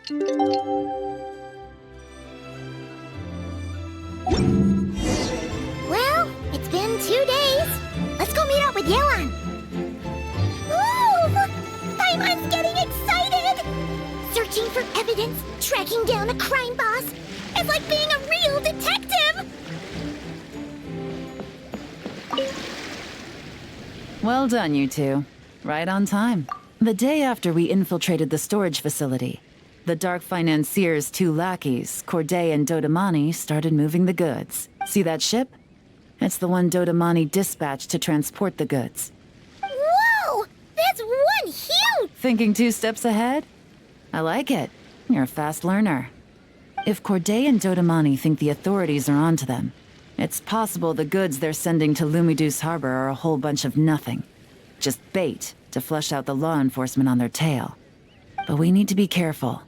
Well, it's been 2 days. Let's go meet up with Yelan. Ooh! Paimon's getting excited! Searching for evidence, tracking down a crime boss. It's like being a real detective! Well done, you two. Right on time. The day after we infiltrated the storage facility, the Dark Financier's 2 lackeys, Corday and Dodamani, started moving the goods. See that ship? It's the one Dodamani dispatched to transport the goods. Whoa! That's one huge... Thinking 2 steps ahead? I like it. You're a fast learner. If Corday and Dodamani think the authorities are onto them, it's possible the goods they're sending to Lumidus Harbor are a whole bunch of nothing. Just bait to flush out the law enforcement on their tail. But we need to be careful.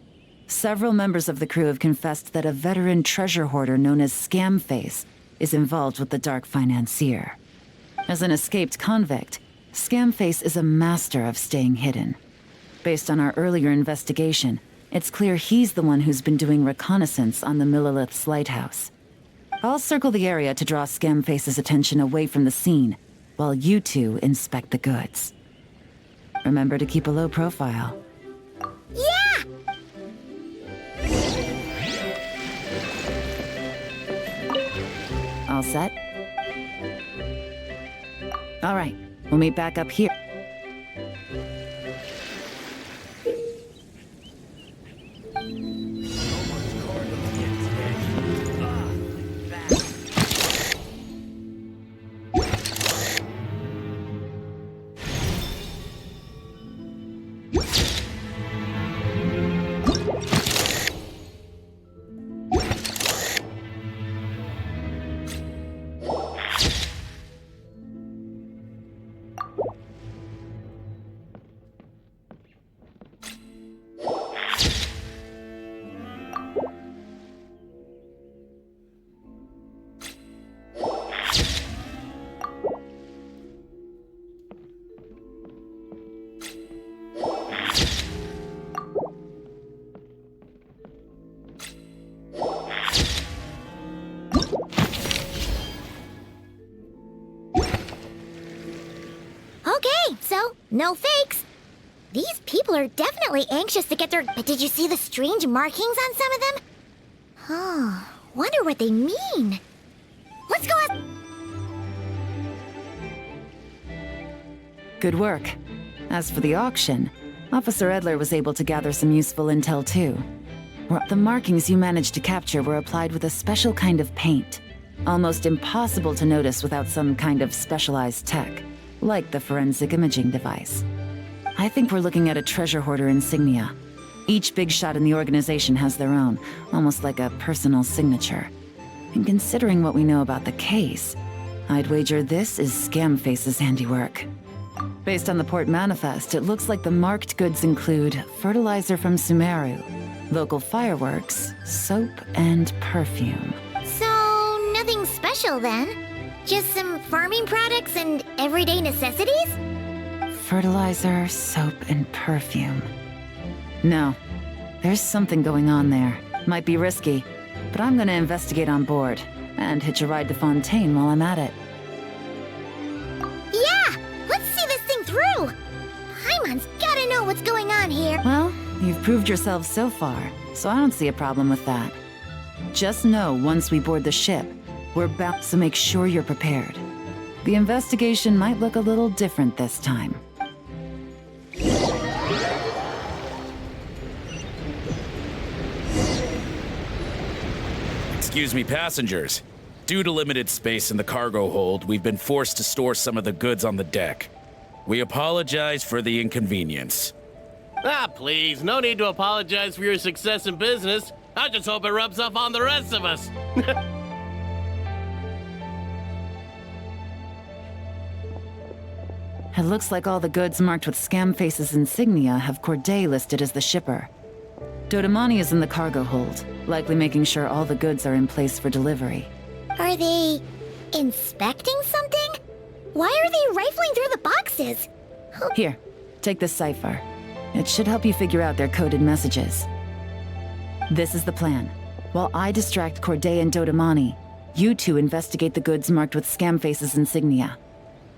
Several members of the crew have confessed that a veteran treasure hoarder known as Scamface is involved with the Dark Financier. As an escaped convict, Scamface is a master of staying hidden. Based on our earlier investigation, it's clear he's the one who's been doing reconnaissance on the Millilith's lighthouse. I'll circle the area to draw Scamface's attention away from the scene, while you two inspect the goods. Remember to keep a low profile. Yeah! All set? All right, we'll meet back up here. Okay, so, no fakes. These people are definitely anxious to get their... But did you see the strange markings on some of them? Huh, wonder what they mean. Let's go up... Good work. As for the auction, Officer Edler was able to gather some useful intel too. The markings you managed to capture were applied with a special kind of paint. Almost impossible to notice without some kind of specialized tech, like the forensic imaging device. I think we're looking at a treasure hoarder insignia. Each big shot in the organization has their own, almost like a personal signature. And considering what we know about the case, I'd wager this is Scamface's handiwork. Based on the port manifest, it looks like the marked goods include fertilizer from Sumeru, local fireworks, soap, and perfume. So, nothing special then? Just some farming products and everyday necessities? Fertilizer, soap, and perfume. No, there's something going on there. Might be risky, but I'm gonna investigate on board, and hitch a ride to Fontaine while I'm at it. Yeah! Let's see this thing through! Paimon's gotta know what's going on here. Well, you've proved yourself so far, so I don't see a problem with that. Just know once we board the ship, we're bound to make sure you're prepared. The investigation might look a little different this time. Excuse me, passengers. Due to limited space in the cargo hold, we've been forced to store some of the goods on the deck. We apologize for the inconvenience. Ah, please, no need to apologize for your success in business. I just hope it rubs off on the rest of us. It looks like all the goods marked with Scamface's insignia have Corday listed as the shipper. Dodamani is in the cargo hold, likely making sure all the goods are in place for delivery. Are they inspecting something? Why are they rifling through the boxes? Here, take this cipher. It should help you figure out their coded messages. This is the plan. While I distract Corday and Dodamani, you two investigate the goods marked with Scamface's insignia.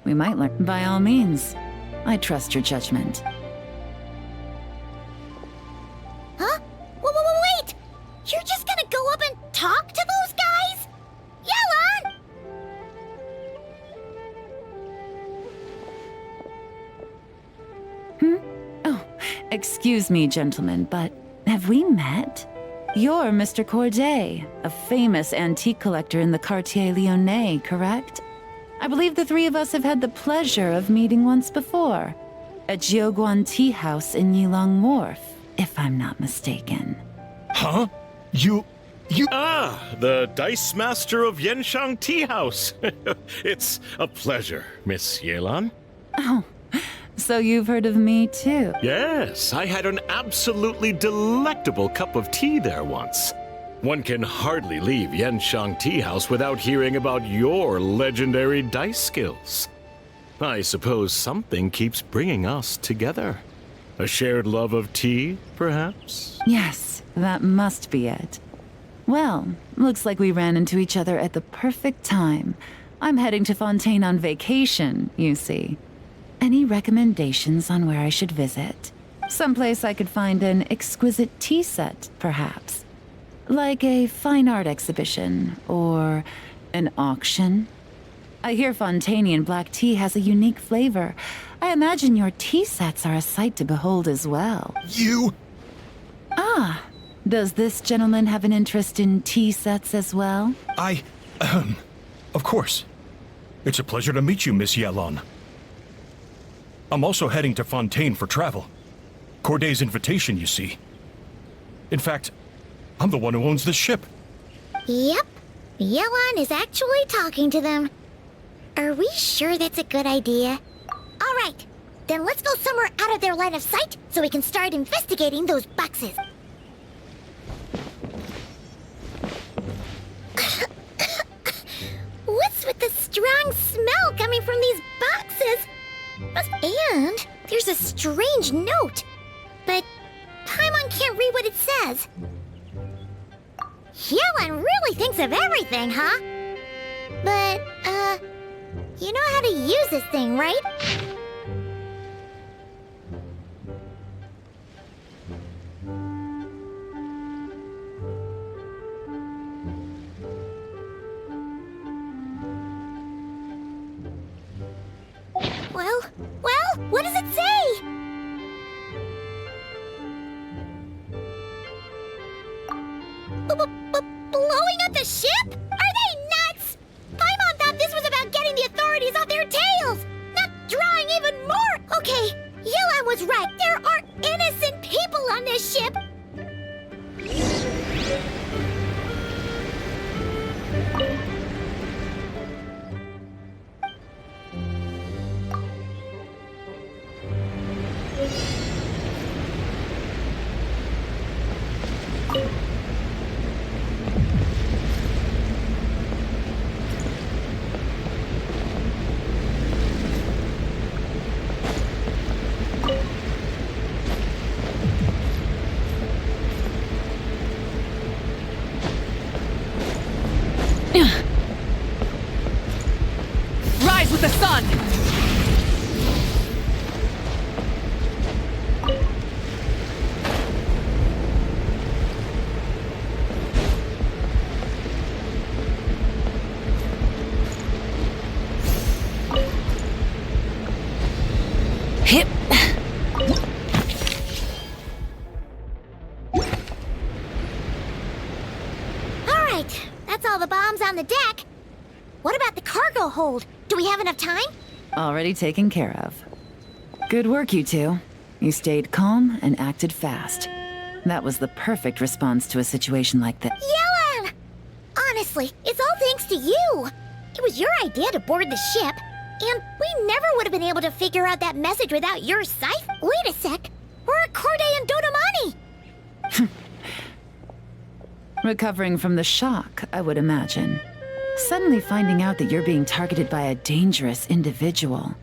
We might learn. By all means. I trust your judgment. Huh? Wait! You're just gonna go up and talk to those guys? Yelan! Oh, excuse me, gentlemen, but have we met? You're Mr. Corday, a famous antique collector in the Quartier Lyonnais, correct? I believe the three of us have had the pleasure of meeting once before, at Jiuguan Tea House in Yilong Wharf, if I'm not mistaken. Huh? You... Ah, the Dice Master of Yenshang Tea House. It's a pleasure, Miss Yelan. Oh, so you've heard of me too? Yes, I had an absolutely delectable cup of tea there once. One can hardly leave Yenshang Tea House without hearing about your legendary dice skills. I suppose something keeps bringing us together. A shared love of tea, perhaps? Yes, that must be it. Well, looks like we ran into each other at the perfect time. I'm heading to Fontaine on vacation, you see. Any recommendations on where I should visit? Someplace I could find an exquisite tea set, perhaps. Like a fine art exhibition, or an auction. I hear Fontainian black tea has a unique flavor. I imagine your tea sets are a sight to behold as well. You... Ah, does this gentleman have an interest in tea sets as well? Of course. It's a pleasure to meet you, Miss Yelan. I'm also heading to Fontaine for travel. Corday's invitation, you see. In fact, I'm the one who owns this ship. Yep. Yelan is actually talking to them. Are we sure that's a good idea? All right. Then let's go somewhere out of their line of sight so we can start investigating those boxes. What's with the strong smell coming from these boxes? And there's a strange note. But Paimon can't read what it says. Yelan really thinks of everything, huh? But, you know how to use this thing, right? Well, what does it say? Blowing up the ship? Are they nuts? Paimon thought this was about getting the authorities off their tails, not drawing even more. Okay, Yelan was right. There are innocent people on this ship. Rise with the sun! Hip. All right, that's all the bombs on the deck. What about the cargo hold? Do we have enough time? Already taken care of. Good work, you two. You stayed calm and acted fast. That was the perfect response to a situation like this. Yelan! Honestly, it's all thanks to you. It was your idea to board the ship, and we never would have been able to figure out that message without your sight. Wait a sec. Where are Corday and Dodamani? Recovering from the shock, I would imagine. Suddenly finding out that you're being targeted by a dangerous individual.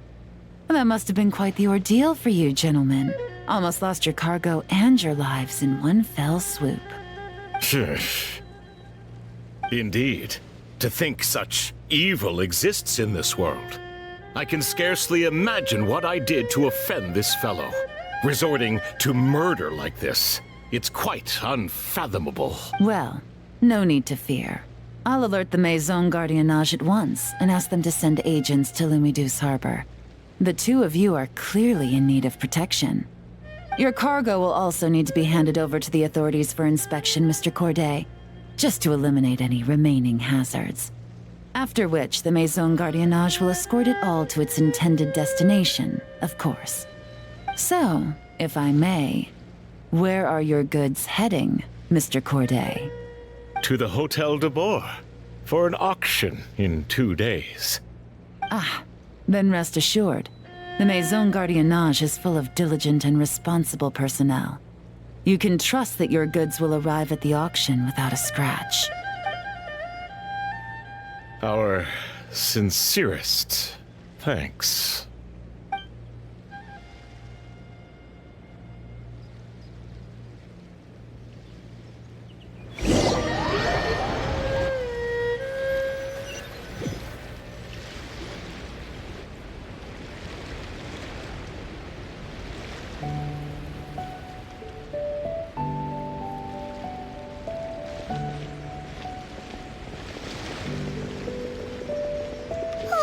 That must have been quite the ordeal for you, gentlemen. Almost lost your cargo and your lives in one fell swoop. Indeed. To think such evil exists in this world. I can scarcely imagine what I did to offend this fellow. Resorting to murder like this. It's quite unfathomable. Well, no need to fear. I'll alert the Maison Gardiennage at once and ask them to send agents to Lumiduce Harbor. The two of you are clearly in need of protection. Your cargo will also need to be handed over to the authorities for inspection, Mr. Corday, just to eliminate any remaining hazards. After which, the Maison Gardiennage will escort it all to its intended destination, of course. So, if I may, where are your goods heading, Mr. Corday? To the Hotel de Boer for an auction in 2 days. Then rest assured, the Maison Gardiennage is full of diligent and responsible personnel. You can trust that your goods will arrive at the auction without a scratch. Our sincerest thanks.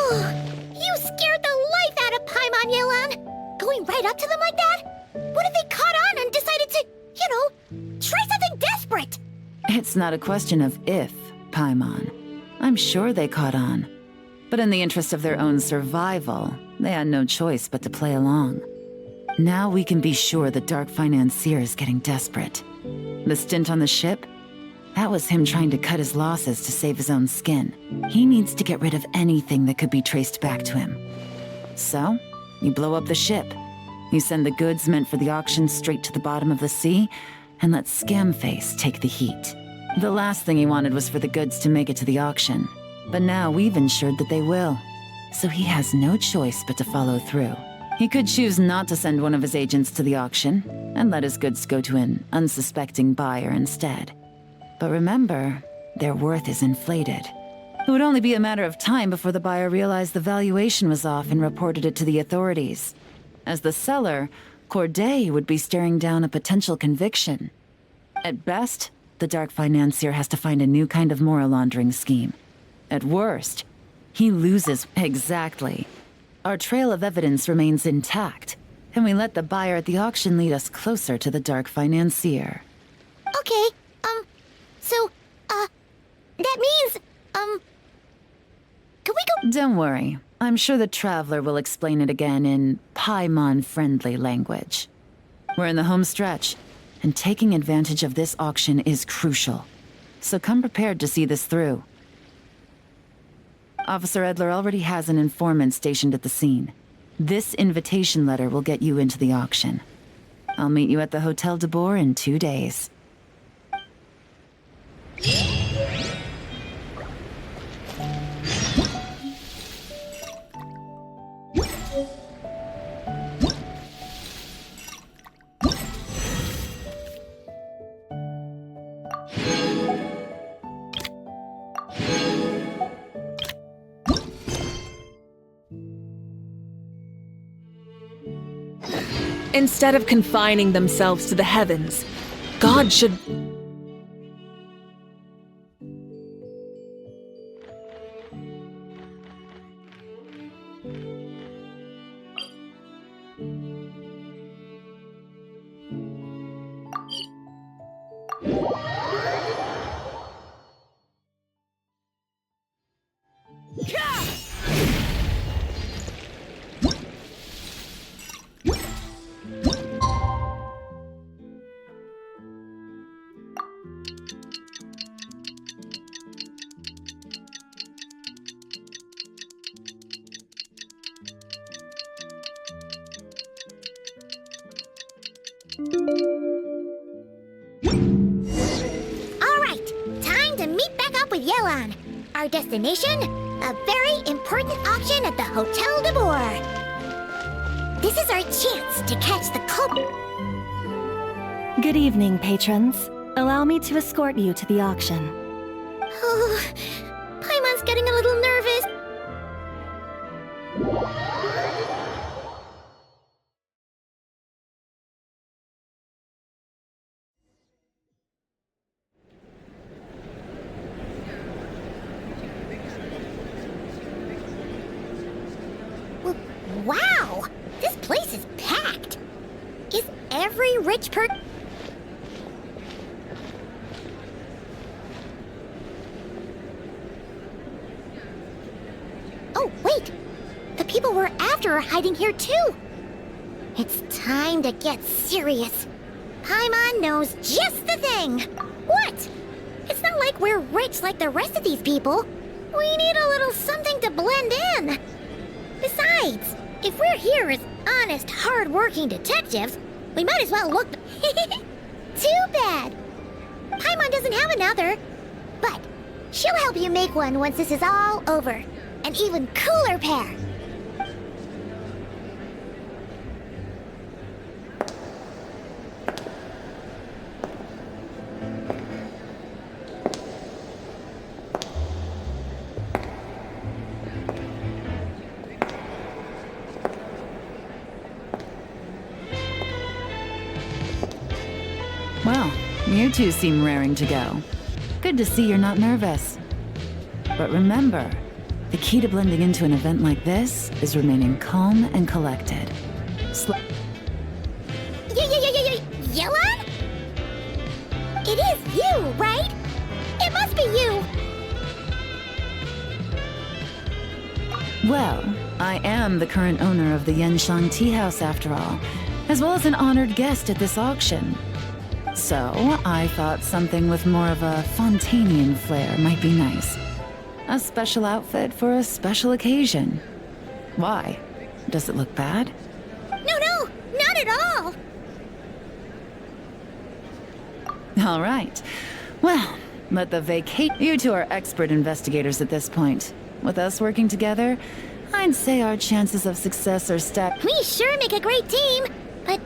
You scared the life out of Paimon, Yelan! Going right up to them like that? What if they caught on and decided to, try something desperate? It's not a question of if, Paimon. I'm sure they caught on. But in the interest of their own survival, they had no choice but to play along. Now we can be sure the Dark Financier is getting desperate. The stint on the ship? That was him trying to cut his losses to save his own skin. He needs to get rid of anything that could be traced back to him. So, you blow up the ship. You send the goods meant for the auction straight to the bottom of the sea, and let Scamface take the heat. The last thing he wanted was for the goods to make it to the auction. But now we've ensured that they will. So he has no choice but to follow through. He could choose not to send one of his agents to the auction, and let his goods go to an unsuspecting buyer instead. But remember, their worth is inflated. It would only be a matter of time before the buyer realized the valuation was off and reported it to the authorities. As the seller, Corday would be staring down a potential conviction. At best, the Dark Financier has to find a new kind of moral laundering scheme. At worst, he loses. Exactly. Our trail of evidence remains intact, and we let the buyer at the auction lead us closer to the Dark Financier. Okay, that means, can we go? Don't worry. I'm sure the Traveler will explain it again in Paimon-friendly language. We're in the home stretch, and taking advantage of this auction is crucial. So come prepared to see this through. Officer Edler already has an informant stationed at the scene. This invitation letter will get you into the auction. I'll meet you at the Hotel de Boer in 2 days. Instead of confining themselves to the heavens, God should... Alright, time to meet back up with Yelan. Our destination? A very important auction at the Hotel de Boer. This is our chance to catch the culprit. Good evening, patrons. Allow me to escort you to the auction. Oh, Paimon's getting a little nervous. Wow! This place is packed! Is every rich Oh, wait! The people we're after are hiding here too! It's time to get serious. Paimon knows just the thing! What? It's not like we're rich like the rest of these people. We need a little something to blend in. Besides, if we're here as honest, hard-working detectives, we might as well look... Too bad! Paimon doesn't have another. But she'll help you make one once this is all over. An even cooler pair. Well, you two seem raring to go. Good to see you're not nervous. But remember, the key to blending into an event like this is remaining calm and collected. Yelan? It is you, right? It must be you! Well, I am the current owner of the Genshin Tea House after all, as well as an honored guest at this auction. So, I thought something with more of a Fontanian flair might be nice. A special outfit for a special occasion. Why? Does it look bad? No, not at all! All right. Well, let the vacate. You two are expert investigators at this point. With us working together, I'd say our chances of success are stacked. We sure make a great team, but...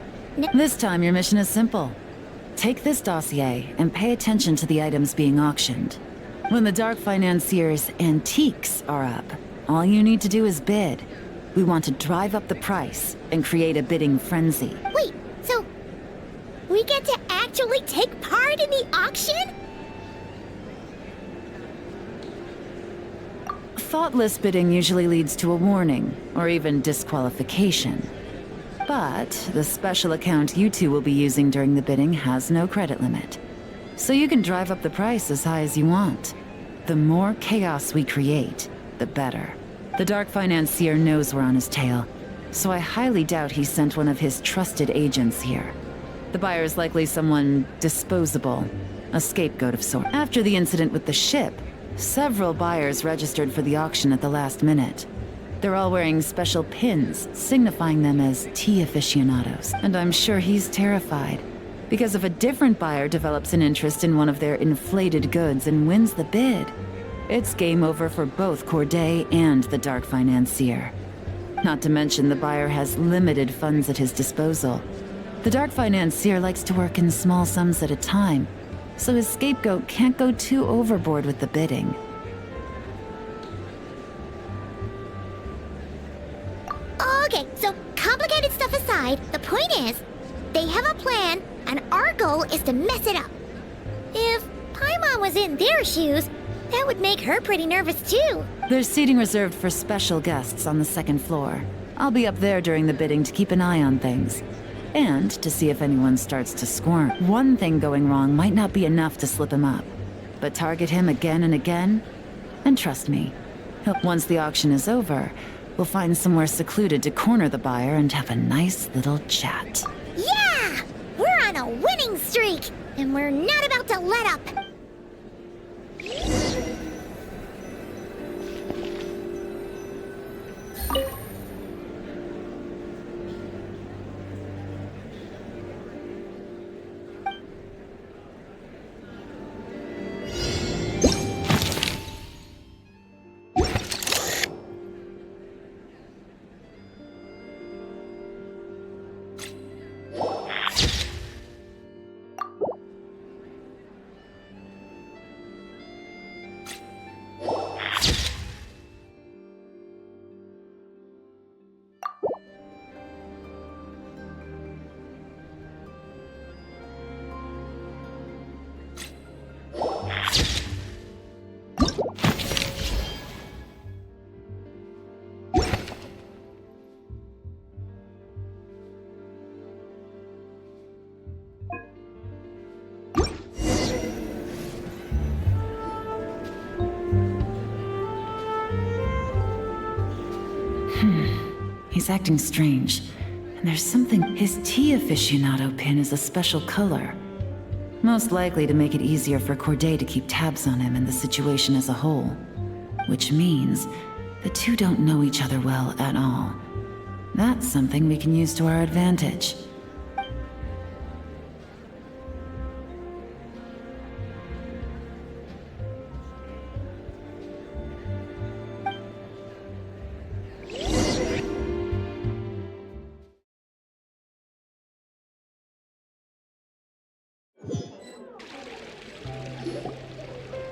This time your mission is simple. Take this dossier and pay attention to the items being auctioned. When the Dark Financier's antiques are up, all you need to do is bid. We want to drive up the price and create a bidding frenzy. Wait, so... we get to actually take part in the auction? Thoughtless bidding usually leads to a warning, or even disqualification. But the special account you two will be using during the bidding has no credit limit. So you can drive up the price as high as you want. The more chaos we create, the better. The Dark Financier knows we're on his tail, so I highly doubt he sent one of his trusted agents here. The buyer is likely someone disposable, a scapegoat of sorts. After the incident with the ship, several buyers registered for the auction at the last minute. They're all wearing special pins, signifying them as tea aficionados. And I'm sure he's terrified, because if a different buyer develops an interest in one of their inflated goods and wins the bid, it's game over for both Corday and the Dark Financier. Not to mention the buyer has limited funds at his disposal. The Dark Financier likes to work in small sums at a time, so his scapegoat can't go too overboard with the bidding. Okay, so complicated stuff aside, the point is, they have a plan, and our goal is to mess it up. If Paimon was in their shoes, that would make her pretty nervous too. There's seating reserved for special guests on the second floor. I'll be up there during the bidding to keep an eye on things. And to see if anyone starts to squirm. One thing going wrong might not be enough to slip him up. But target him again and again, and trust me, once the auction is over, we'll find somewhere secluded to corner the buyer and have a nice little chat. Yeah! We're on a winning streak, and we're not about to let up. He's acting strange. And there's something... His tea aficionado pin is a special color. Most likely to make it easier for Corday to keep tabs on him and the situation as a whole. Which means the two don't know each other well at all. That's something we can use to our advantage.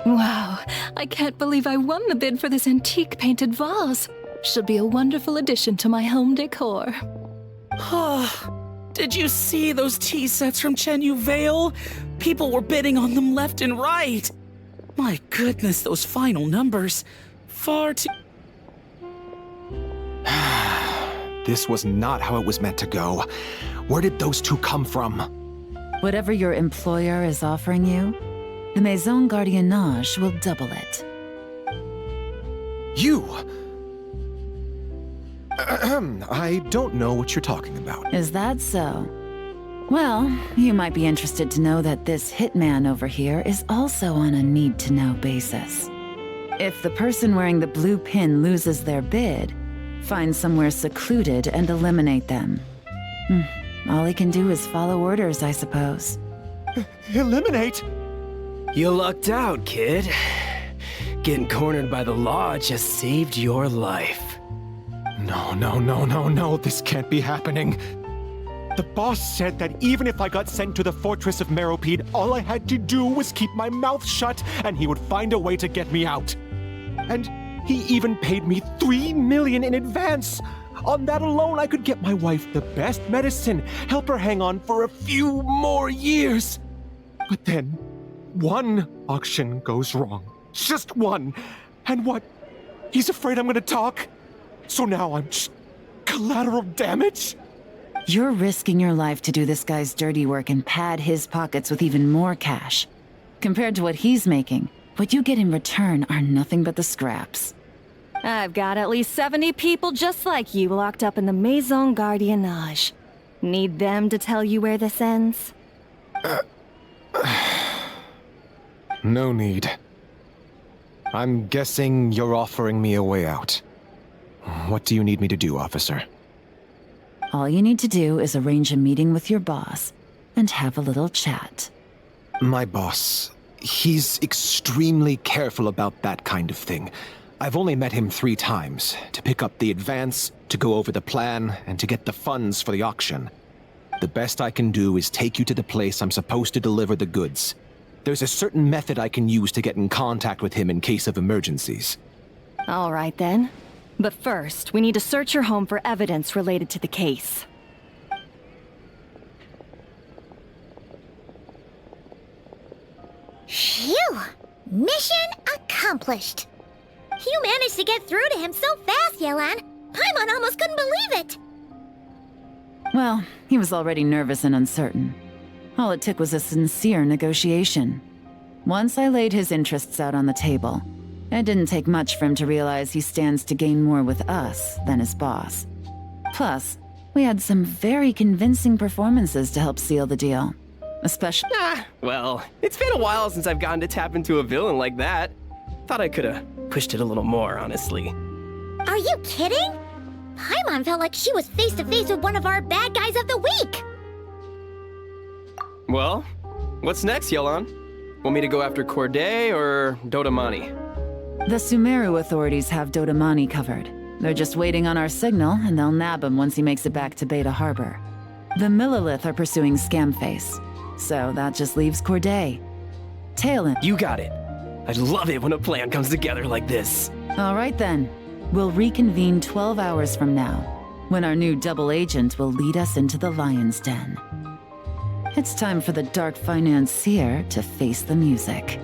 Wow, I can't believe I won the bid for this antique painted vase. Should be a wonderful addition to my home decor. Did you see those tea sets from Chenyu Vale? People were bidding on them left and right. My goodness, those final numbers. Far too... This was not how it was meant to go. Where did those two come from? Whatever your employer is offering you, the Maison Gardiennage will double it. You! I don't know what you're talking about. Is that so? Well, you might be interested to know that this hitman over here is also on a need-to-know basis. If the person wearing the blue pin loses their bid, find somewhere secluded and eliminate them. All he can do is follow orders, I suppose. Eliminate? You lucked out, kid. Getting cornered by the law just saved your life. No, this can't be happening. The boss said that even if I got sent to the fortress of Meropide, all I had to do was keep my mouth shut and he would find a way to get me out. And he even paid me 3 million in advance. On that alone, I could get my wife the best medicine, help her hang on for a few more years. But then, one auction goes wrong. Just one. And what? He's afraid I'm gonna talk? So now I'm just collateral damage? You're risking your life to do this guy's dirty work and pad his pockets with even more cash. Compared to what he's making, what you get in return are nothing but the scraps. I've got at least 70 people just like you locked up in the Maison Gardiennage. Need them to tell you where this ends? No need. I'm guessing you're offering me a way out. What do you need me to do, officer? All you need to do is arrange a meeting with your boss and have a little chat. My boss, he's extremely careful about that kind of thing. I've only met him 3 times, to pick up the advance, to go over the plan, and to get the funds for the auction. The best I can do is take you to the place I'm supposed to deliver the goods. There's a certain method I can use to get in contact with him in case of emergencies. All right then. But first, we need to search your home for evidence related to the case. Phew! Mission accomplished. You managed to get through to him so fast, Yelan. Paimon almost couldn't believe it. Well, he was already nervous and uncertain. All it took was a sincere negotiation. Once I laid his interests out on the table, it didn't take much for him to realize he stands to gain more with us than his boss. Plus, we had some very convincing performances to help seal the deal. Especially... Well, it's been a while since I've gotten to tap into a villain like that. Thought I could've pushed it a little more, honestly. Are you kidding? Paimon felt like she was face to face with one of our bad guys of the week. Well, what's next, Yelan? Want me to go after Corday or Dodamani? The Sumeru authorities have Dodamani covered. They're just waiting on our signal, and they'll nab him once he makes it back to Beta Harbor. The Millilith are pursuing Scamface, so that just leaves Corday. Talon. You got it. I love it when a plan comes together like this. All right then. We'll reconvene 12 hours from now, when our new double agent will lead us into the Lion's Den. It's time for the Dark Financier to face the music.